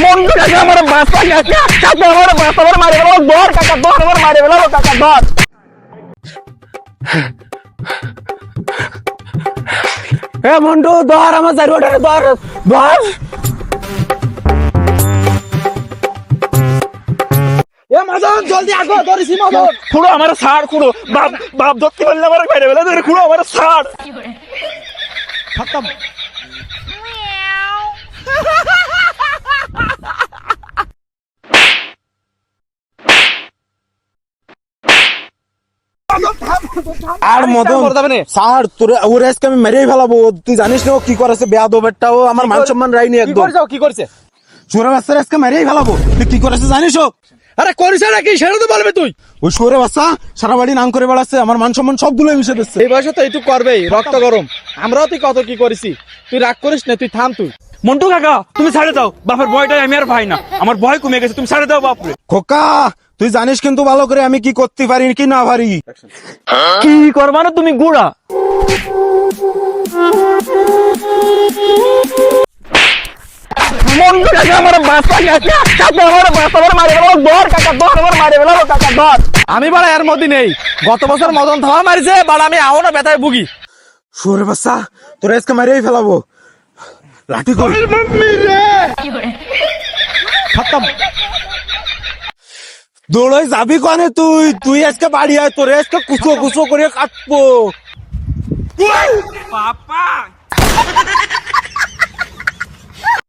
মন্টু কাকা আমার বাসা কাকা কাকা আমার বাসা আমার মারে গেল ধর কাকা ধর আমার মারে গেল কাকা ধর এ মন্টু ধর আমার জারিওটা ধর ধর এ মাজন জলদি আগো ধরিস মাজন খুড়ো আমার ছাড় খুড়ো বাপ বাপ ধরতে পারলে আমার মারে গেল ধরে খুড়ো আমার ছাড় খতম আর মদন স্যার তোর ওর আজকে আমি মেরেই ফেলাবো। তুই জানিস না ও কি করেছে? বেয়াদবেরটা ও আমার মান সম্মান রাইনি একদম। কি করছে সুরে বাচ্চার আজকে মেরেই ফেলাবো। তুই কি করেছে জানিস? ও আরে করিস নাকি সেটা তো বলবে তুই। ওই সুরে বাচ্চা সারা বাড়ি নাম করে বেড়াচ্ছে, আমার মান সম্মান সবগুলো মিশে দিচ্ছে। এই বয়সে তো এইটুক করবেই, রক্ত গরম। আমরাও তুই কত কি করেছি, তুই রাগ করিস না, তুই থাম। তুই মন্টু কাকা তুমি ছাড়ে দাও, বাপের ভয়টাই আমি আর ভাই না, আমার ভয় কমে গেছে, তুমি ছাড়ে দাও বাপরে। খোকা তুই জানিস কিন্তু ভালো করে আমি কি করতে পারি কি না পারি। কি করবা না তুমি গুড়া? মন্টু কাকা আমার বাসা কাকা কাকা আমার বাসা আমার মারে গেল ধর কাকা ধর আমার মারে গেল কাকা ধর। আমি বাড়া এর মধ্যে নেই, গত বছর মদন থামা মারিছে বাড়া, আমি আওনা ব্যথায় ভুগি। সুরে বাচ্চা তোর আজকে মেরেই ফেলাবো। লাঠি কর খতম। দৌড়াই যাবি কনে? তুই তুই আজকে বাড়ি আয়, তোর আজকে কুচো কুচো করে কাটবো। পাপা